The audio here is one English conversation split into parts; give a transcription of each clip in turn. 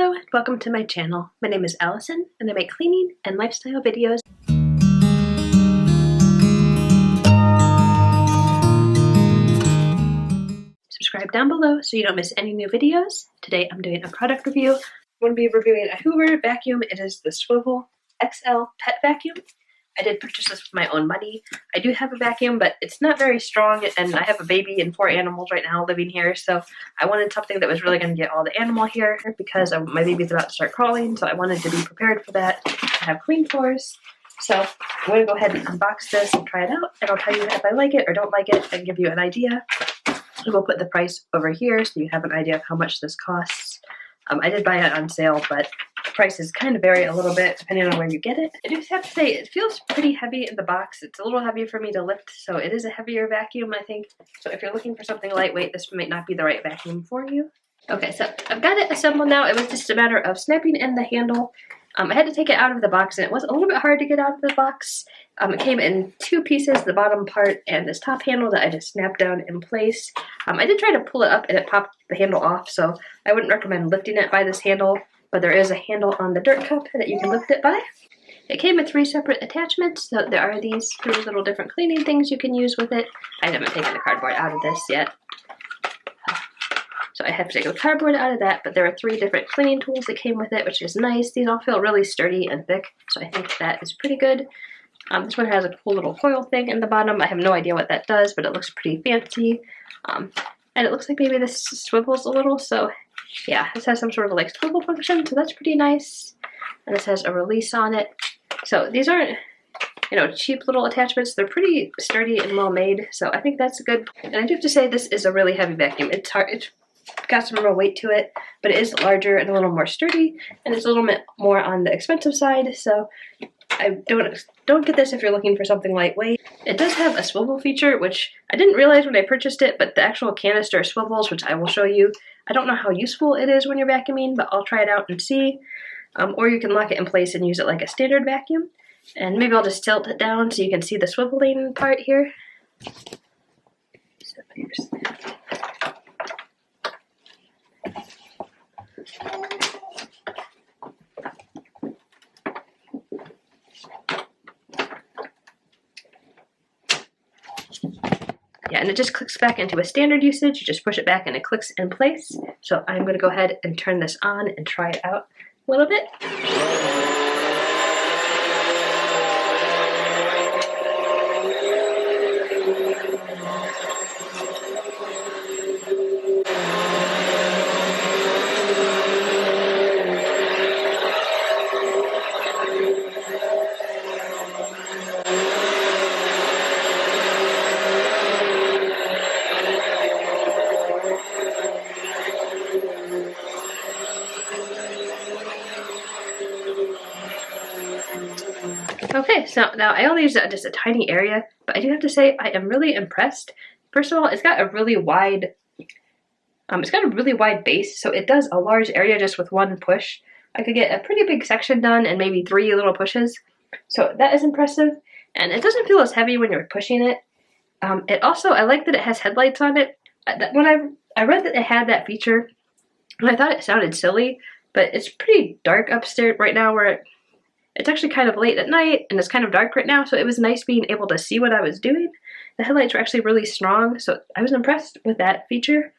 Hello and welcome to my channel. My name is Allison and I make cleaning and lifestyle videos. Subscribe down below so you don't miss any new videos. Today I'm doing a product review. I'm going to be reviewing a Hoover vacuum. It is the Swivel XL Pet Vacuum. I did purchase this with my own money. I do have a vacuum, but it's not very strong, and I have a baby and 4 animals right now living here, so I wanted something that was really going to get all the animal hair because my baby's about to start crawling, so I wanted to be prepared for that, to have clean floors. So I'm going to go ahead and unbox this and try it out, and I'll tell you if I like it or don't like it and give you an idea. And we'll put the price over here so you have an idea of how much this costs. I did buy it on sale, but the prices kind of vary a little bit depending on where you get it. I do have to say, it feels pretty heavy in the box. It's a little heavy for me to lift, so it is a heavier vacuum, I think. So if you're looking for something lightweight, this might not be the right vacuum for you. Okay, so I've got it assembled now. It was just a matter of snapping in the handle. I had to take it out of the box, and it was a little bit hard to get out of the box. It came in 2 pieces, the bottom part and this top handle that I just snapped down in place. I did try to pull it up and it popped the handle off, so I wouldn't recommend lifting it by this handle, but there is a handle on the dirt cup that you can lift it by. It came with 3 separate attachments, so there are these 3 little different cleaning things you can use with it. I haven't taken the cardboard out of this yet, so I have to take the cardboard out of that, but there are 3 different cleaning tools that came with it, which is nice. These all feel really sturdy and thick, so I think that is pretty good. This one has a cool little coil thing in the bottom. I have no idea what that does, but it looks pretty fancy. And it looks like maybe this swivels a little, so yeah, this has some sort of like swivel function, so that's pretty nice. And this has a release on it. So these aren't, cheap little attachments. They're pretty sturdy and well made, so I think that's good. And I do have to say, this is a really heavy vacuum. It's hard. It's got some real weight to it, but it is larger and a little more sturdy, and it's a little bit more on the expensive side, so I don't get this if you're looking for something lightweight. It does have a swivel feature, which I didn't realize when I purchased it, but the actual canister swivels, which I will show you. I don't know how useful it is when you're vacuuming, but I'll try it out and see. Or you can lock it in place and use it like a standard vacuum. And maybe I'll just tilt it down so you can see the swiveling part here. So here's that. Yeah, and it just clicks back into a standard usage. You just push it back and it clicks in place. So I'm going to go ahead and turn this on and try it out a little bit. Okay, so now I only use just a tiny area, but I do have to say I am really impressed. First of all, it's got a really wide base, so it does a large area just with one push. I could get a pretty big section done in maybe 3 little pushes, so that is impressive. And it doesn't feel as heavy when you're pushing it. I like that it has headlights on it. When I read that it had that feature, and I thought it sounded silly, but it's pretty dark upstairs right now where it's actually kind of late at night, and it's kind of dark right now, so it was nice being able to see what I was doing. The headlights were actually really strong, so I was impressed with that feature.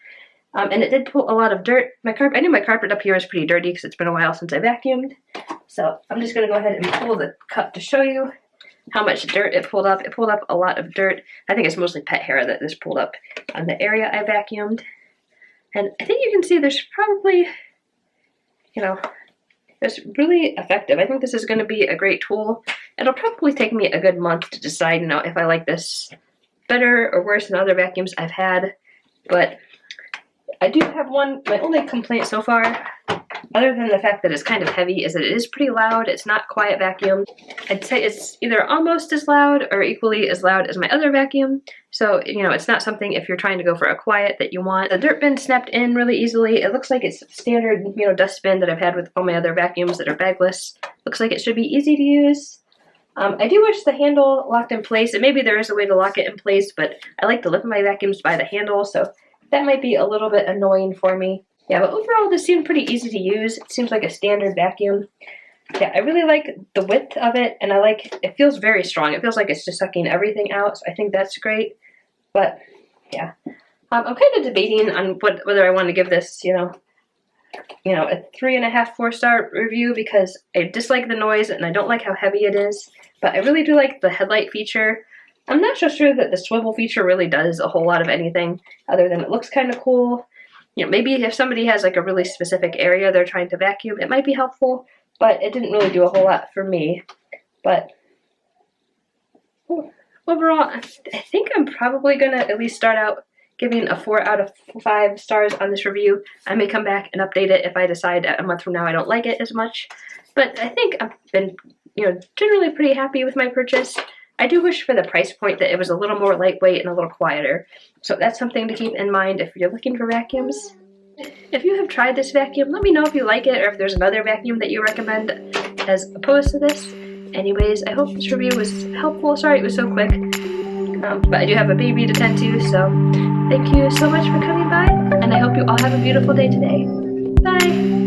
And it did pull a lot of dirt. I knew my carpet up here is pretty dirty because it's been a while since I vacuumed. So I'm just going to go ahead and pull the cup to show you how much dirt it pulled up. It pulled up a lot of dirt. I think it's mostly pet hair that this pulled up on the area I vacuumed. And I think you can see there's probably, it's really effective. I think this is going to be a great tool. It'll probably take me a good month to decide, if I like this better or worse than other vacuums I've had. But I do have my only complaint so far, other than the fact that it's kind of heavy, is that it is pretty loud. It's not quiet vacuum. I'd say it's either almost as loud or equally as loud as my other vacuum. So, it's not something if you're trying to go for a quiet that you want. The dirt bin snapped in really easily. It looks like it's standard, dust bin that I've had with all my other vacuums that are bagless. Looks like it should be easy to use. I do wish the handle locked in place, and maybe there is a way to lock it in place, but I like to lift my vacuums by the handle, so that might be a little bit annoying for me. Yeah, but overall this seemed pretty easy to use. It seems like a standard vacuum. Yeah, I really like the width of it, and I like it feels very strong. It feels like it's just sucking everything out, so I think that's great. But yeah, I'm kind of debating on whether I want to give this, a 3.5, 4-star review, because I dislike the noise and I don't like how heavy it is. But I really do like the headlight feature. I'm not so sure that the swivel feature really does a whole lot of anything other than it looks kind of cool. Maybe if somebody has like a really specific area they're trying to vacuum, it might be helpful. But it didn't really do a whole lot for me. But overall, I think I'm probably going to at least start out giving a 4 out of 5 stars on this review. I may come back and update it if I decide a month from now I don't like it as much. But I think I've been, generally pretty happy with my purchase. I do wish for the price point that it was a little more lightweight and a little quieter. So that's something to keep in mind if you're looking for vacuums. If you have tried this vacuum, let me know if you like it or if there's another vacuum that you recommend as opposed to this. Anyways, I hope this review was helpful. Sorry it was so quick. But I do have a baby to tend to, so thank you so much for coming by, and I hope you all have a beautiful day today. Bye!